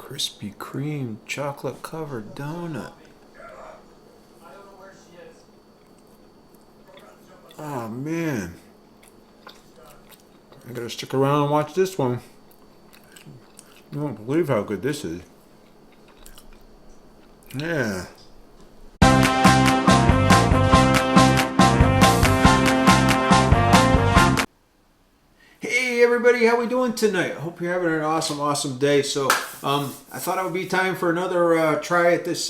Krispy Kreme chocolate covered donut. Oh man, I gotta stick around and watch this one. You won't believe how good this is. Yeah. Hey everybody, how we doing tonight? I hope you're having an awesome day. So I thought it would be time for another try at this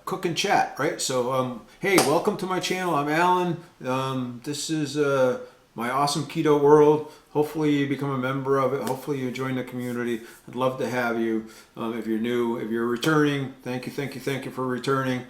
cook and chat, right? So hey, welcome to my channel. I'm Alan. This is my awesome keto world. Hopefully you become a member of it. Hopefully you join the community. I'd love to have you. If you're new, if you're returning, thank you for returning.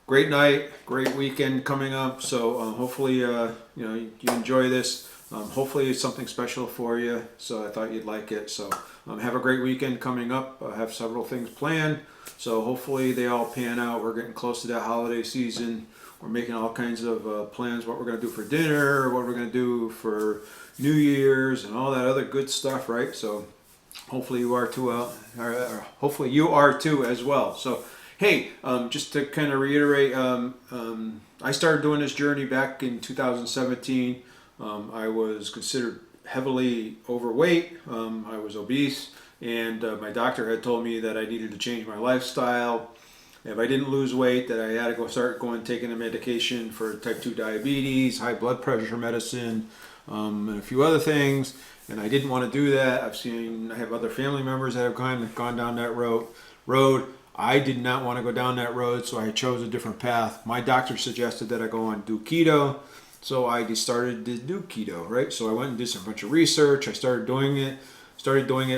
Great night, great weekend coming up. So hopefully you enjoy this. Hopefully it's something special for you. So I thought you'd like it. So have a great weekend coming up. I have several things planned. So hopefully they all pan out. We're getting close to that holiday season. We're making all kinds of plans, what we're going to do for dinner, what we're going to do for New Year's, and all that other good stuff, right? So hopefully you are too. Hopefully you are too as well. So hey, just to kind of reiterate, I started doing this journey back in 2017. I was considered heavily overweight. I was obese, and my doctor had told me that I needed to change my lifestyle. If I didn't lose weight, that I had to start taking a medication for type 2 diabetes, high blood pressure medicine, and a few other things. And I didn't want to do that. I have other family members that have gone down that road. I did not want to go down that road, so I chose a different path. My doctor suggested that I go on do keto, so I started to do keto, right? So I went and did a bunch of research. I started doing it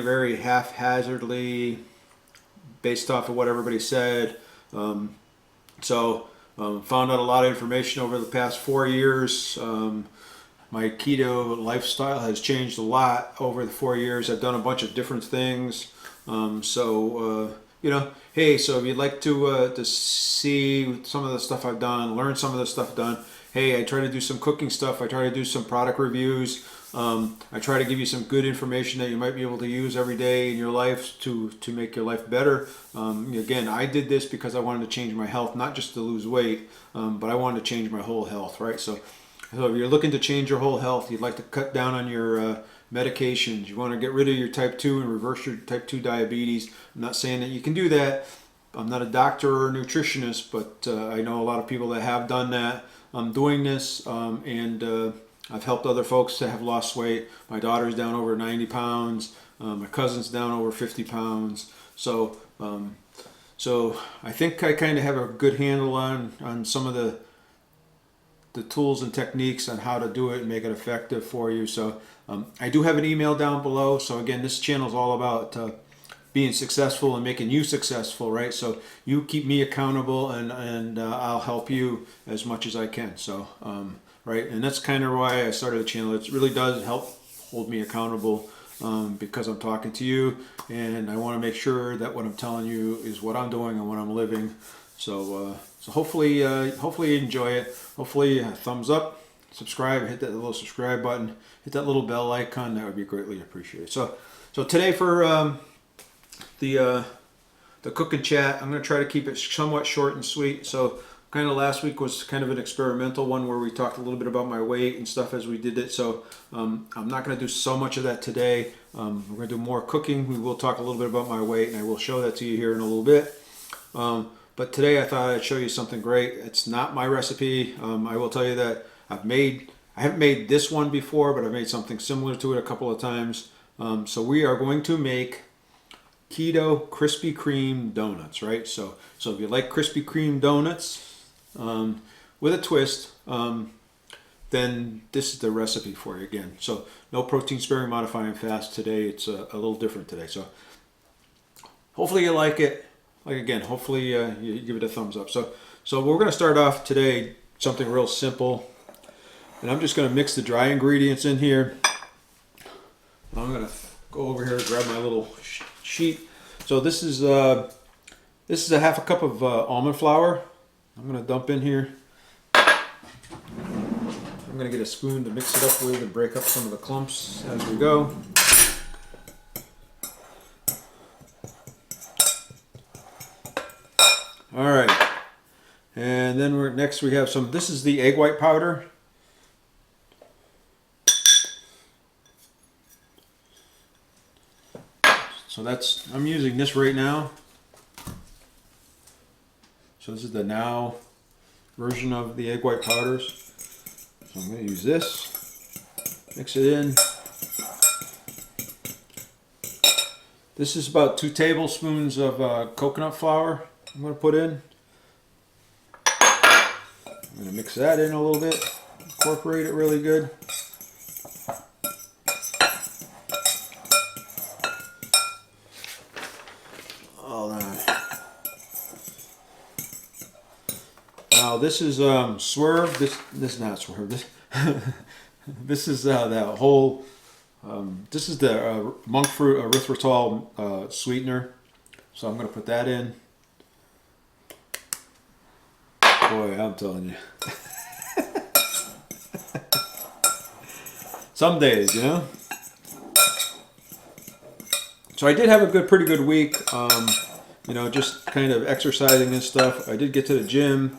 very haphazardly, based off of what everybody said. Found out a lot of information over the past 4 years. My keto lifestyle has changed a lot over the 4 years. I've done a bunch of different things. Hey, so if you'd like to see some of the stuff I've done, learn some of the stuff done, hey, I try to do some cooking stuff. I try to do some product reviews. I try to give you some good information that you might be able to use every day in your life to make your life better. Again, I did this because I wanted to change my health, not just to lose weight, but I wanted to change my whole health, right? So if you're looking to change your whole health, you'd like to cut down on your medications, you want to get rid of your type 2 and reverse your type 2 diabetes. I'm not saying that you can do that. I'm not a doctor or a nutritionist, but I know a lot of people that have done that. I'm doing this, and I've helped other folks that have lost weight. My daughter's down over 90 pounds. My cousin's down over 50 pounds. So I think I kind of have a good handle on some of the tools and techniques on how to do it and make it effective for you. So I do have an email down below. So again, this channel is all about being successful and making you successful, right? So you keep me accountable, and I'll help you as much as I can. So right, and that's kind of why I started the channel. It really does help hold me accountable, because I'm talking to you, and I want to make sure that what I'm telling you is what I'm doing and what I'm living. So hopefully you enjoy it. Hopefully thumbs up, subscribe, hit that little subscribe button, hit that little bell icon. That would be greatly appreciated. So today for the cook and chat, I'm going to try to keep it somewhat short and sweet. So kind of last week was kind of an experimental one where we talked a little bit about my weight and stuff as we did it. So I'm not going to do so much of that today. We're going to do more cooking. We will talk a little bit about my weight, and I will show that to you here in a little bit. But today I thought I'd show you something great. It's not my recipe. I will tell you that I haven't made this one before, but I've made something similar to it a couple of times. So we are going to make Keto Krispy Kreme Donuts, right? So if you like Krispy Kreme Donuts with a twist, then this is the recipe for you again. So no protein sparing, modifying fast today. It's a little different today. So hopefully you like it. Hopefully you give it a thumbs up. So we're going to start off today something real simple, and I'm just going to mix the dry ingredients in here. I'm going to go over here and grab my little sheet. So this is a half a cup of almond flour. I'm going to dump in here. I'm going to get a spoon to mix it up with and break up some of the clumps as we go. All right. And then next we have some, this is the egg white powder. So that's, I'm using this right now. So this is the Now version of the egg white powders. So I'm going to use this, mix it in. This is about 2 tablespoons of coconut flour I'm going to put in. I'm going to mix that in a little bit, incorporate it really good. Now this is Swerve. This is not Swerve. This is that whole. This is the monk fruit erythritol sweetener. So I'm going to put that in. Boy, I'm telling you. Some days, you know. So I did have a pretty good week. You know, just kind of exercising and stuff. I did get to the gym.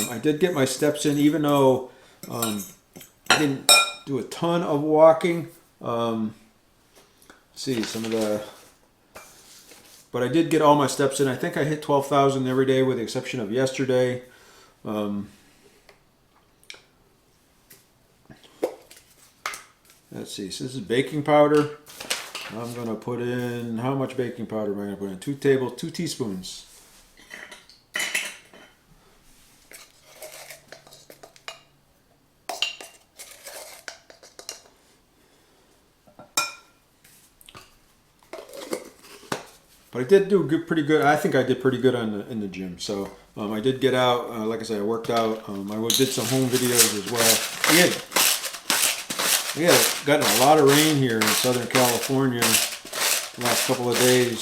I did get my steps in, even though I didn't do a ton of walking. Let's see, but I did get all my steps in. I think I hit 12,000 every day with the exception of yesterday. Let's see, so this is baking powder. I'm going to put in, how much baking powder am I going to put in? 2 teaspoons. But I did do pretty good. I think I did pretty good in the gym. So I did get out. Like I said, I worked out. I did some home videos as well. We had gotten a lot of rain here in Southern California the last couple of days,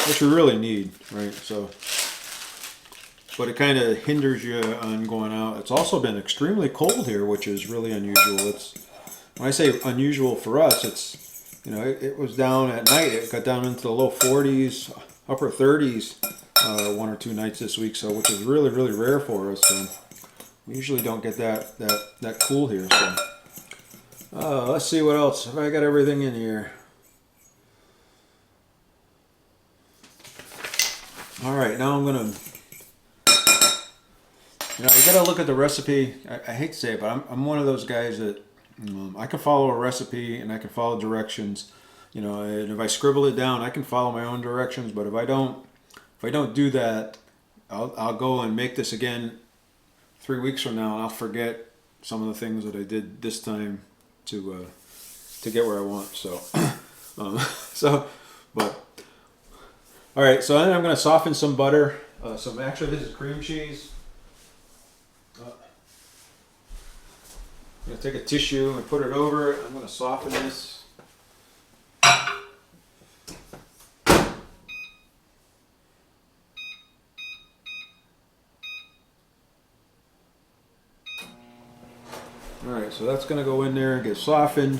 which we really need, right? So, but it kind of hinders you on going out. It's also been extremely cold here, which is really unusual. When I say unusual for us, it's, you know, it was down at night. It got down into the low 40s, upper 30s, 1 or 2 nights this week. So, which is really, really rare for us. So we usually don't get that cool here. So, let's see what else. Have I got everything in here? All right, now I'm gonna. You know, you gotta look at the recipe. I hate to say it, but I'm one of those guys that. I can follow a recipe and I can follow directions, you know, and if I scribble it down, I can follow my own directions. But if I don't do that, I'll go and make this again 3 weeks from now, and I'll forget some of the things that I did this time to get where I want. So, but all right. So then I'm going to soften some butter. Actually, this is cream cheese. I'm going to take a tissue and put it over it. I'm going to soften this. Alright, so that's going to go in there and get softened.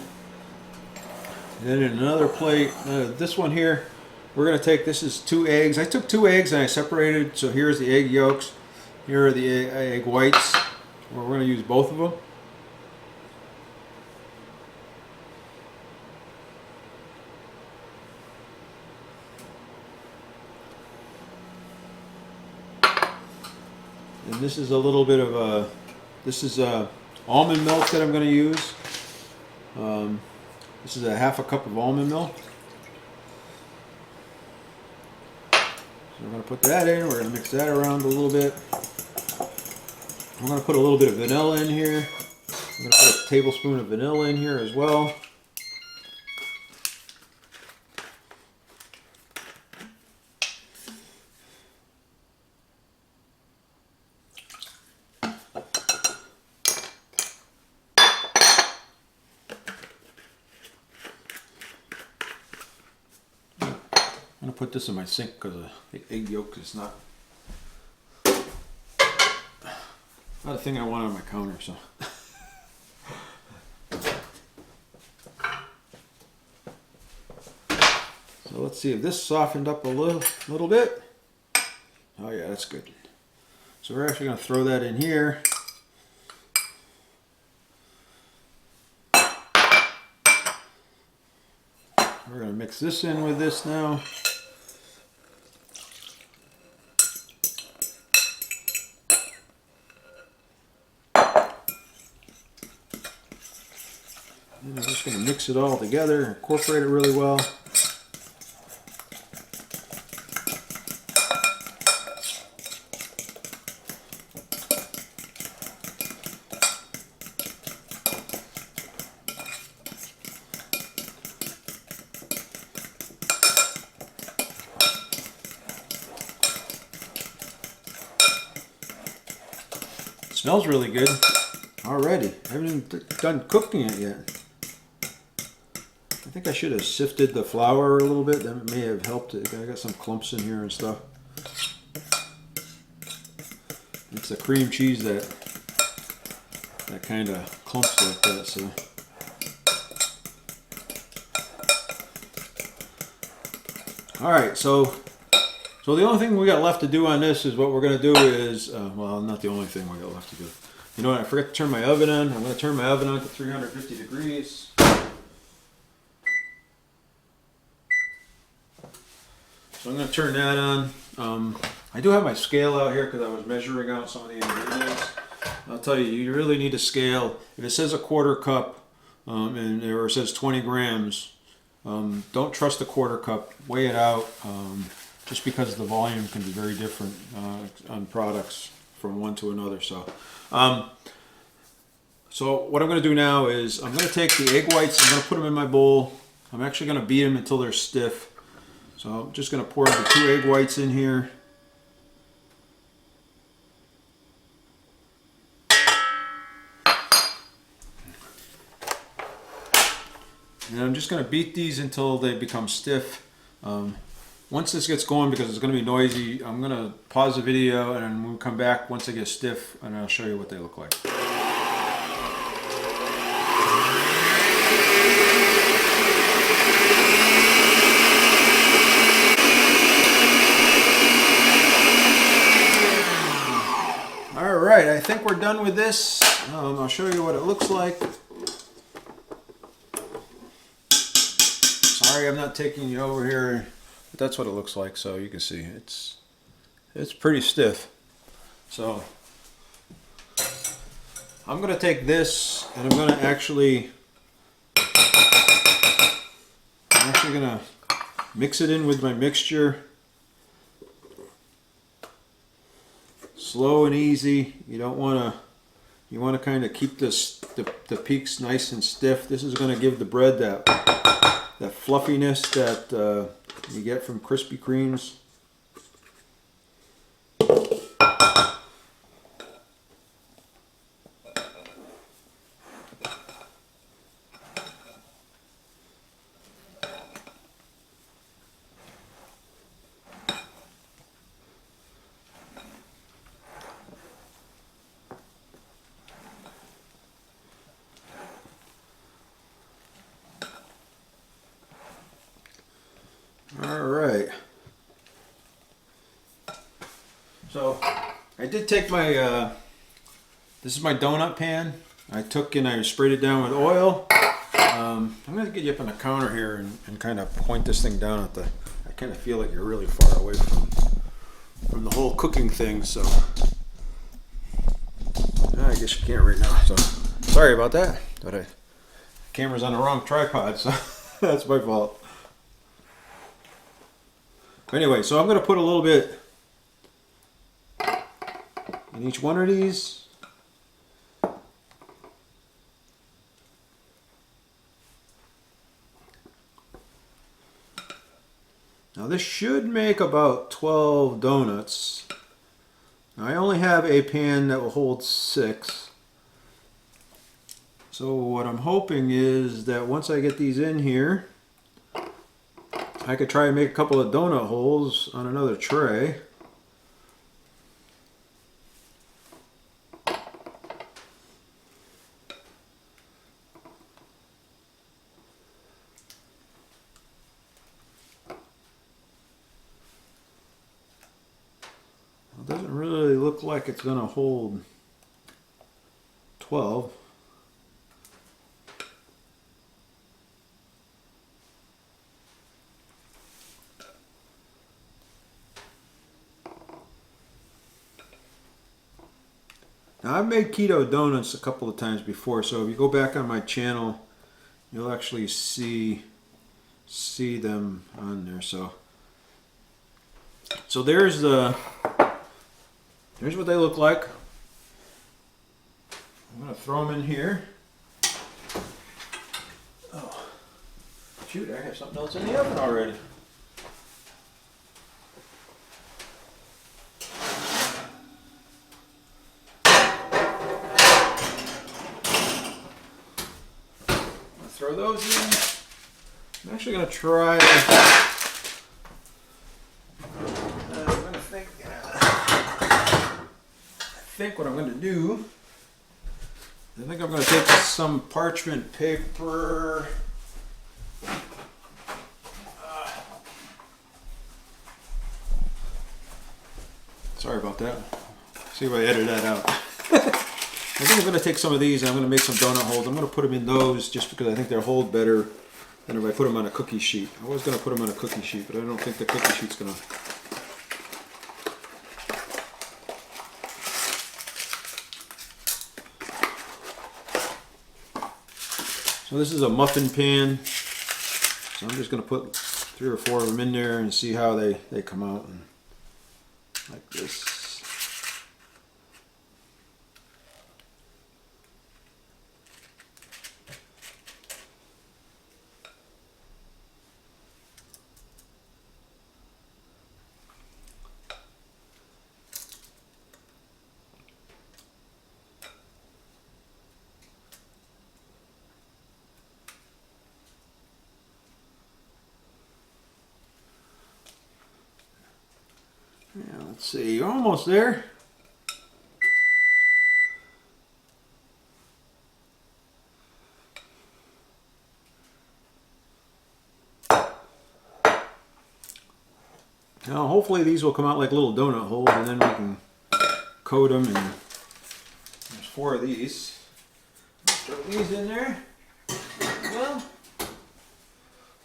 And then in another plate, this one here, we're going to take, this is 2 eggs. I took 2 eggs and I separated, so here's the egg yolks. Here are the egg whites. We're going to use both of them. And this is a little bit of almond milk that I'm going to use. This is a half a cup of almond milk. So we're going to put that in. We're going to mix that around a little bit. I'm going to put a little bit of vanilla in here. I'm going to put a tablespoon of vanilla in here as well. I'm going to put this in my sink because the egg yolk is not a thing I want on my counter. So, let's see if this softened up a little bit. Oh yeah, that's good. So we're actually going to throw that in here. We're going to mix this in with this now. And I'm just going to mix it all together, incorporate it really well. Smells really good already. I haven't even done cooking it yet. I think I should have sifted the flour a little bit. That may have helped it. I got some clumps in here and stuff. It's the cream cheese that kind of clumps like that. So. All right, so the only thing we got left to do on this is what we're going to do is, well, not the only thing we got left to do. You know what, I forgot to turn my oven on. I'm going to turn my oven on to 350 degrees. So I'm going to turn that on. I do have my scale out here because I was measuring out some of the ingredients. I'll tell you, you really need a scale. If it says a quarter cup or it says 20 grams, don't trust the quarter cup. Weigh it out. Just because the volume can be very different on products from one to another. So what I'm going to do now is I'm going to take the egg whites, I'm going to put them in my bowl. I'm actually going to beat them until they're stiff. So I'm just going to pour the 2 egg whites in here. And I'm just going to beat these until they become stiff. Once this gets going, because it's going to be noisy, I'm going to pause the video and then we'll come back once they get stiff and I'll show you what they look like. Alright, I think we're done with this. I'll show you what it looks like. Sorry I'm not taking you over here. But that's what it looks like, so you can see it's pretty stiff. So I'm going to take this and I'm actually going to mix it in with my mixture. Slow and easy. You want to kind of keep the peaks nice and stiff. This is going to give the bread that fluffiness that you get from Krispy Kremes. Alright, so I did take my, this is my donut pan. I took and I sprayed it down with oil. I'm going to get you up on the counter here and kind of point this thing down at I kind of feel like you're really far away from the whole cooking thing, so I guess you can't right now, so sorry about that, but the camera's on the wrong tripod, so that's my fault. Anyway, so I'm going to put a little bit in each one of these. Now this should make about 12 donuts. Now I only have a pan that will hold 6. So what I'm hoping is that once I get these in here, I could try and make a couple of donut holes on another tray. It doesn't really look look like it's going to hold 12. Now, I've made keto donuts a couple of times before, so if you go back on my channel, you'll actually see them on there. So there's what they look like. I'm gonna throw them in here. Oh, shoot! I have something else in the oven already. Throw those in. I'm actually going to try. I'm going to think what I'm going to do. I think I'm going to take some parchment paper. Sorry about that. See if I edit that out. I think I'm going to take some of these and I'm going to make some donut holes. I'm going to put them in those just because I think they'll hold better than if I put them on a cookie sheet. I was going to put them on a cookie sheet, but I don't think the cookie sheet's going to. So this is a muffin pan. So I'm just going to put 3 or 4 of them in there and see how they come out, and like this. Yeah, let's see, you're almost there. Now hopefully these will come out like little donut holes and then we can coat them, and there's 4 of these. Throw these in there. Well,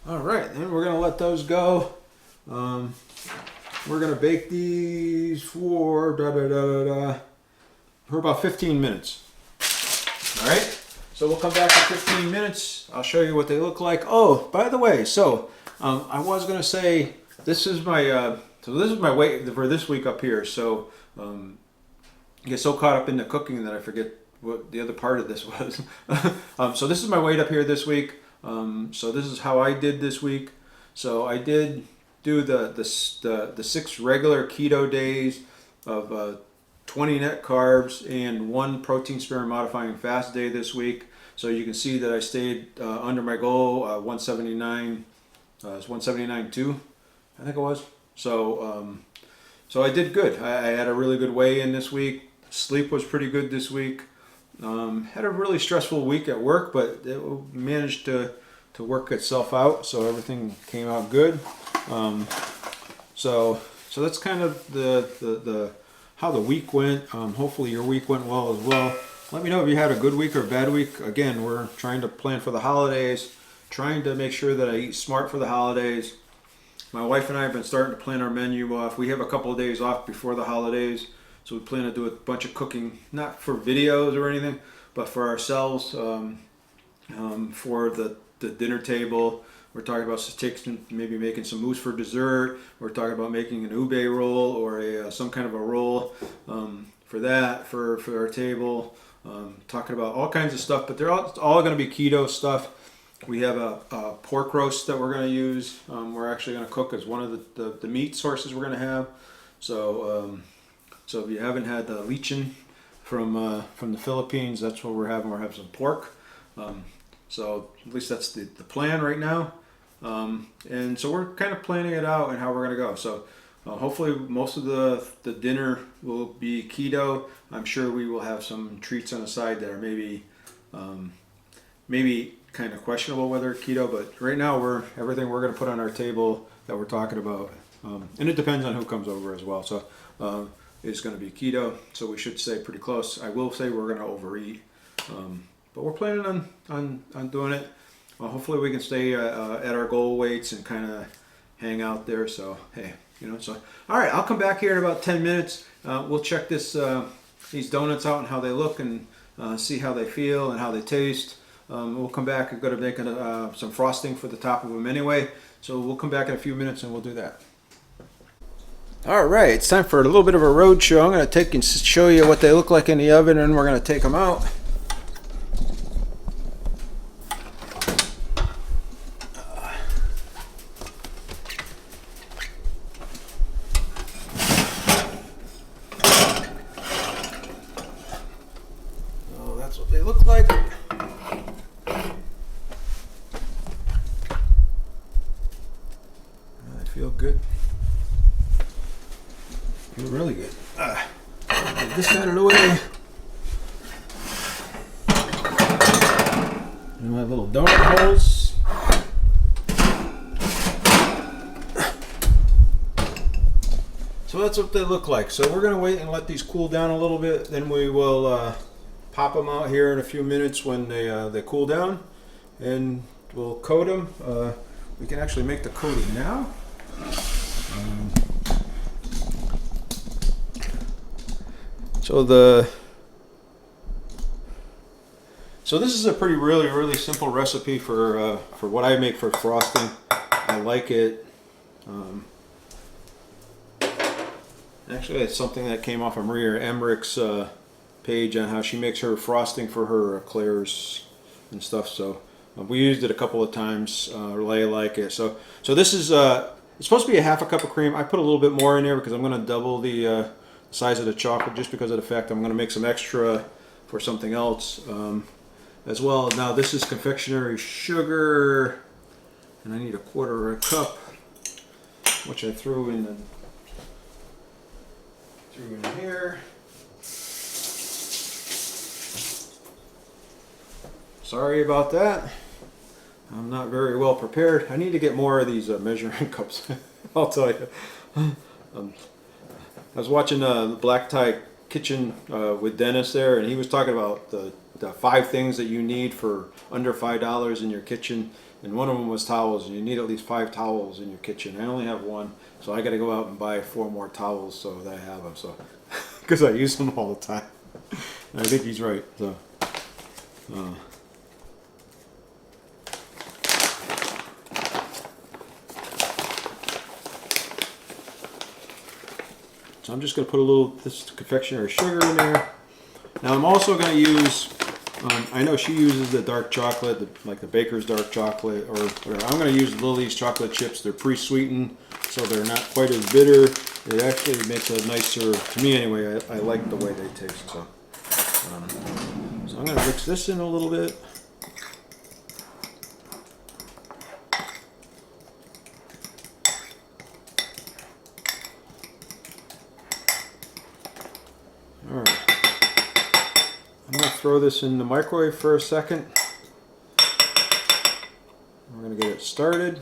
alright, then we're going to let those go. We're going to bake these for about 15 minutes. Alright, so we'll come back in 15 minutes. I'll show you what they look like. Oh, by the way, so I was going to say, this is my weight for this week up here. So I get so caught up in the cooking that I forget what the other part of this was. So this is my weight up here this week. So this is how I did this week. So I did do the 6 regular keto days of 20 net carbs and 1 protein sparing modifying fast day this week. So you can see that I stayed under my goal, 179. It's 179.2, I think it was. So so I did good. I had a really good weigh-in this week. Sleep was pretty good this week. Had a really stressful week at work, but it managed to work itself out. So everything came out good. So that's kind of the how the week went. Hopefully your week went well as well. Let me know if you had a good week or a bad week. Again, we're trying to plan for the holidays, trying to make sure that I eat smart for the holidays. My wife and I have been starting to plan our menu off. We have a couple of days off before the holidays, so we plan to do a bunch of cooking, not for videos or anything, but for ourselves, for the dinner table. We're talking about maybe making some mousse for dessert. We're talking about making an ube roll or some kind of a roll for that, for our table. Talking about all kinds of stuff, but they're all going to be keto stuff. We have a pork roast that we're going to use. We're actually going to cook as one of the meat sources we're going to have. So so if you haven't had the lichin from the Philippines, that's what we're having. We're having some pork. So at least that's the plan right now. And so we're kind of planning it out and how we're going to go. So hopefully most of the dinner will be keto. I'm sure we will have some treats on the side that are maybe kind of questionable whether keto, but right now everything we're going to put on our table that we're talking about, and it depends on who comes over as well. So is going to be keto, so we should stay pretty close. I will say we're going to overeat, but we're planning on doing it. Well, hopefully we can stay at our goal weights and kind of hang out there. So hey, so all right, I'll come back here in about 10 minutes. We'll check these donuts out and how they look, and see how they feel and how they taste. We'll come back. I'm going to make some frosting for the top of them anyway, so we'll come back in a few minutes and we'll do that. All right, it's time for a little bit of a road show. I'm going to take and show you what they look like in the oven, and we're going to take them out. So that's what they look like. They feel good. Really good. Get this out of the way. And my little donut holes. So that's what they look like. So we're going to wait and let these cool down a little bit. Then we will pop them out here in a few minutes when they cool down, and we'll coat them. We can actually make the coating now. So this is a really simple recipe for what I make for frosting. I like it. Actually, it's something that came off of Maria Emmerich's page on how she makes her frosting for her eclairs and stuff. So we used it a couple of times. I like it. So this is it's supposed to be a half a cup of cream. I put a little bit more in there because I'm going to double the size of the chocolate, just because of the fact I'm going to make some extra for something else as well. Now this is confectionery sugar, and I need 1/4 cup, which I threw in here. Sorry about that. I'm not very well prepared. I need to get more of these measuring cups. I'll tell you. I was watching the Black Tie Kitchen with Dennis there, and he was talking about the 5 things that you need for under $5 in your kitchen, and one of them was towels. And you need at least 5 towels in your kitchen. I only have 1, so I got to go out and buy 4 more towels so that I have them. So because I use them all the time. And I think he's right. So. So I'm just going to put a little this confectionery sugar in there. Now I'm also going to use, I know she uses the dark chocolate, like the Baker's dark chocolate, or I'm going to use Lily's chocolate chips. They're pre-sweetened, so they're not quite as bitter. It actually makes a nicer, to me anyway, I like the way they taste. So, so I'm going to mix this in a little bit. Throw this in the microwave for a second. We're going to get it started.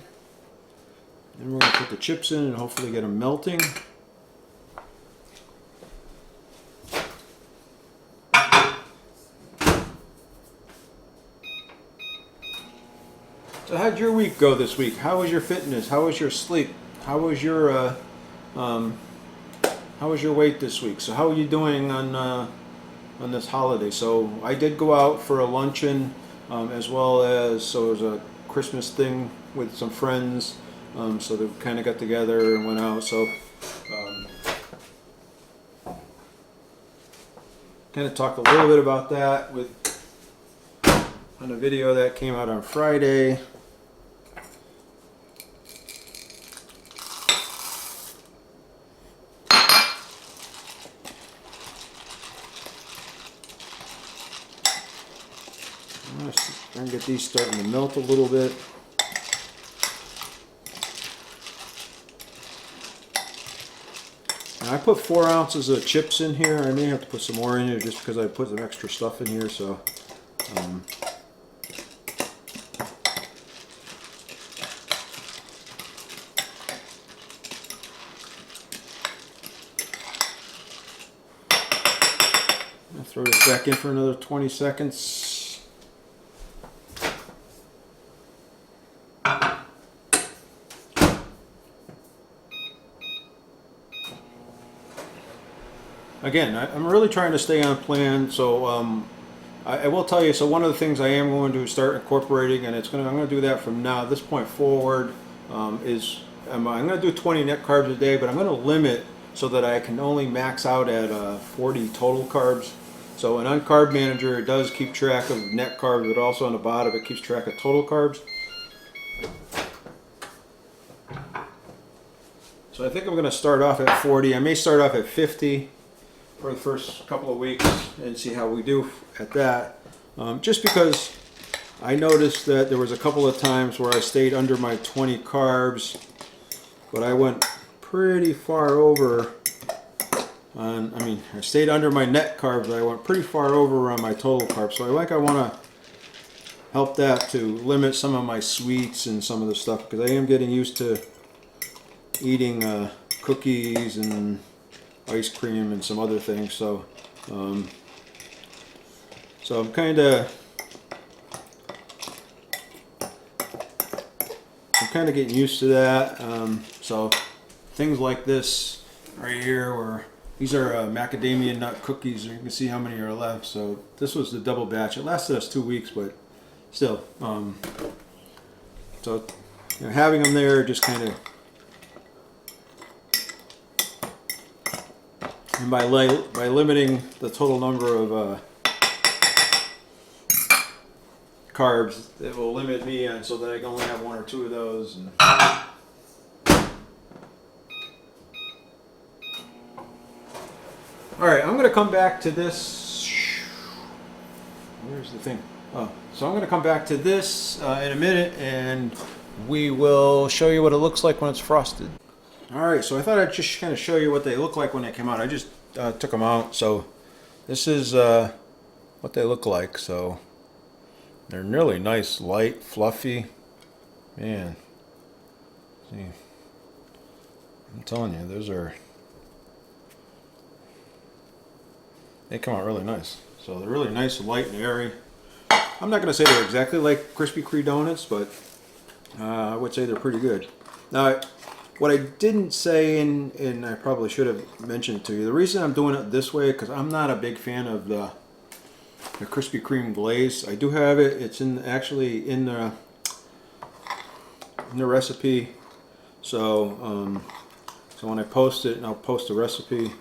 Then we're going to put the chips in and hopefully get them melting. So how'd your week go this week? How was your fitness? How was your sleep? How was your weight this week? So how are you doing on this holiday? So I did go out for a luncheon, as well as, so it was a Christmas thing with some friends, so they kind of got together and went out. So kind of talked a little bit about that on a video that came out on Friday. I'm going to get these starting to melt a little bit. Now I put 4 ounces of chips in here. I may have to put some more in here just because I put some extra stuff in here. So Throw this back in for another 20 seconds. Again, I'm really trying to stay on plan, so I will tell you, so one of the things I am going to start incorporating, and I'm going to do that from now, this point forward, is I'm going to do 20 net carbs a day, but I'm going to limit so that I can only max out at 40 total carbs. So an uncarb manager, it does keep track of net carbs, but also on the bottom it keeps track of total carbs. So I think I'm going to start off at 40. I may start off at 50 for the first couple of weeks and see how we do at that. Just because I noticed that there was a couple of times where I stayed under my 20 carbs, but I went pretty far over on, I stayed under my net carbs, but I went pretty far over on my total carbs. So I want to help that to limit some of my sweets and some of the stuff, because I am getting used to eating cookies and ice cream and some other things. So I'm kind of getting used to that. So things like this right here, where these are Macadamia Nut Cookies, and you can see how many are left. So this was the double batch. It lasted us 2 weeks, but still. So having them there just kind of, and by limiting the total number of carbs, it will limit me on so that I can only have 1 or 2 of those. And all right, I'm going to come back to this. Where's the thing? Oh, so I'm going to come back to this in a minute, and we will show you what it looks like when it's frosted. All right, so I thought I'd just kind of show you what they look like when they come out. I just took them out, so this is what they look like. So they're really nice, light, fluffy. Man, see, I'm telling you, they come out really nice. So they're really nice, light, and airy. I'm not going to say they're exactly like Krispy Kreme donuts, but I would say they're pretty good. Now, what I didn't say, and I probably should have mentioned to you, the reason I'm doing it this way, because I'm not a big fan of the Krispy Kreme glaze. I do have it. It's actually in the recipe. So so when I post it, and I'll post the recipe.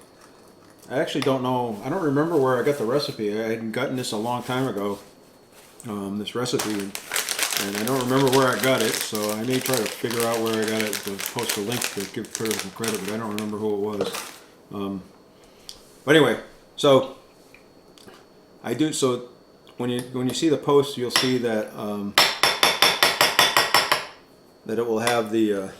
I actually don't know. I don't remember where I got the recipe. I had gotten this a long time ago. This recipe. And I don't remember where I got it, so I may try to figure out where I got it to post a link to give her some credit, but I don't remember who it was. But anyway, so I do. So when you see the post, you'll see that that it will have the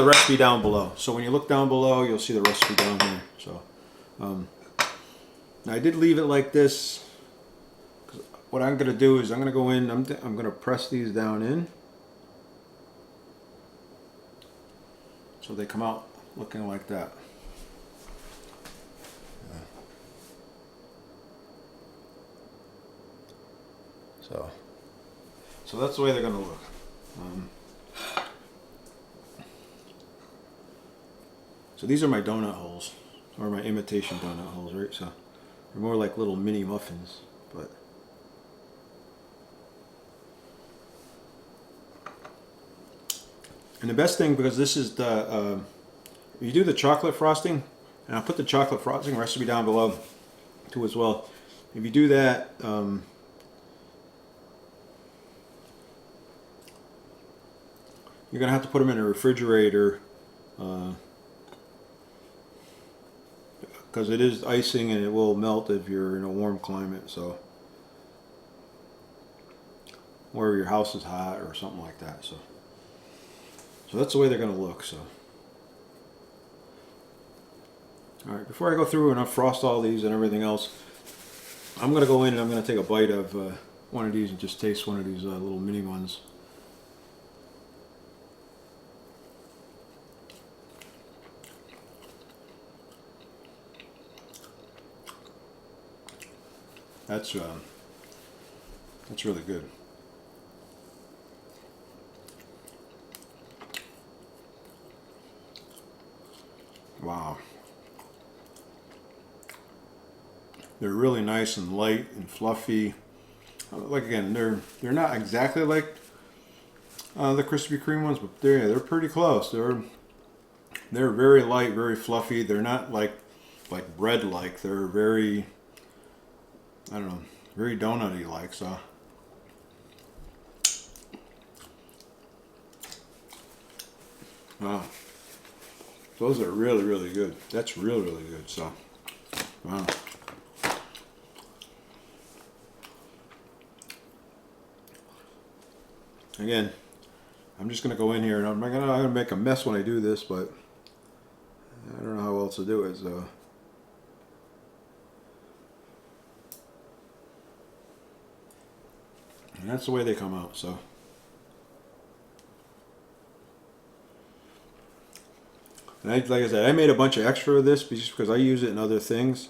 recipe down below. So when you look down below, you'll see the recipe down here. So. Now I did leave it like this. What I'm going to do is I'm going to go in, I'm going to press these down in so they come out looking like that. So that's the way they're going to look. So these are my donut holes, or my imitation donut holes, right? So they're more like little mini muffins, but and the best thing, because this is the you do the chocolate frosting, and I'll put the chocolate frosting recipe down below too as well. If you do that, you're gonna have to put them in a refrigerator. Because it is icing and it will melt if you're in a warm climate, so, or your house is hot or something like that. So that's the way they're going to look. So, all right, before I go through and I frost all these and everything else, I'm going to go in and I'm going to take a bite of one of these and just taste one of these little mini ones. That's really good. Wow. They're really nice and light and fluffy. Like again, they're not exactly like the Krispy Kreme ones, but they're pretty close. They're very light, very fluffy. They're not like bread like. They're very, I don't know, very donutty like. So wow, those are really, really good. That's really, really good. So wow. Again, I'm just gonna go in here and I'm gonna make a mess when I do this, but I don't know how else to do it. So and that's the way they come out. So and like I said, I made a bunch of extra of this just because I use it in other things.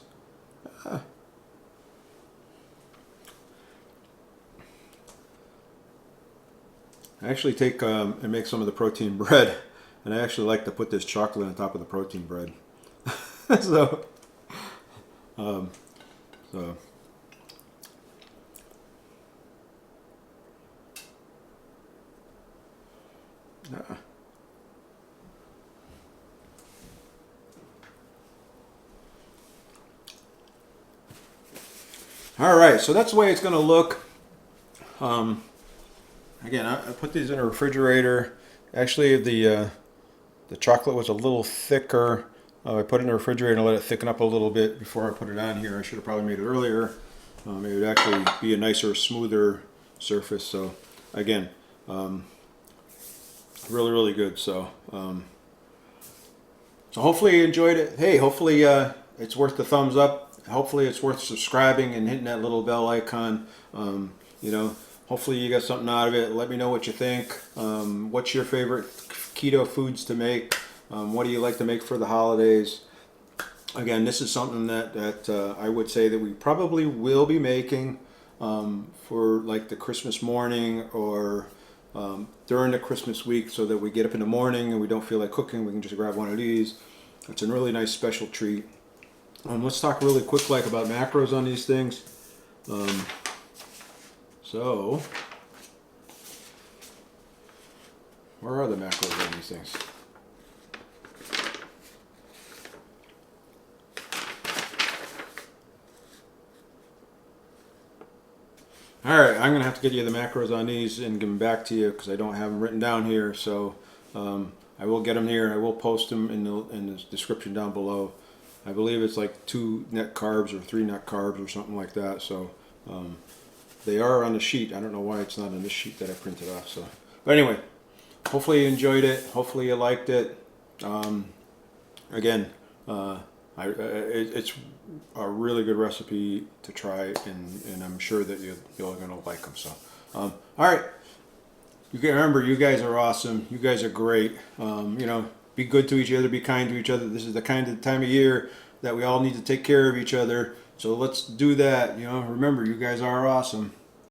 I actually take and make some of the protein bread, and I actually like to put this chocolate on top of the protein bread. so, so. All right, so that's the way it's going to look. Again, I put these in a refrigerator. Actually, the chocolate was a little thicker. I put it in the refrigerator and let it thicken up a little bit before I put it on here. I should have probably made it earlier. It would actually be a nicer, smoother surface. So, again, really, really good. So, so hopefully you enjoyed it. Hey, hopefully it's worth the thumbs up. Hopefully it's worth subscribing and hitting that little bell icon. You know, hopefully you got something out of it. Let me know what you think. What's your favorite keto foods to make? What do you like to make for the holidays? Again, this is something that I would say that we probably will be making for like the Christmas morning or during the Christmas week, so that we get up in the morning and we don't feel like cooking. We can just grab one of these. It's a really nice special treat. Let's talk really quick like about macros on these things. So, where are the macros on these things? All right, I'm gonna have to get you the macros on these and give them back to you because I don't have them written down here. So I will get them here. I will post them in the description down below. I believe it's like 2 net carbs or 3 net carbs or something like that. So they are on the sheet. I don't know why it's not on this sheet that I printed off. So, but anyway, hopefully you enjoyed it. Hopefully you liked it. Again, it's a really good recipe to try, and I'm sure that you're going to like them. So, all right. You can remember, you guys are awesome. You guys are great. You know, be good to each other. Be kind to each other. This is the kind of time of year that we all need to take care of each other. So let's do that. You know, remember, you guys are awesome.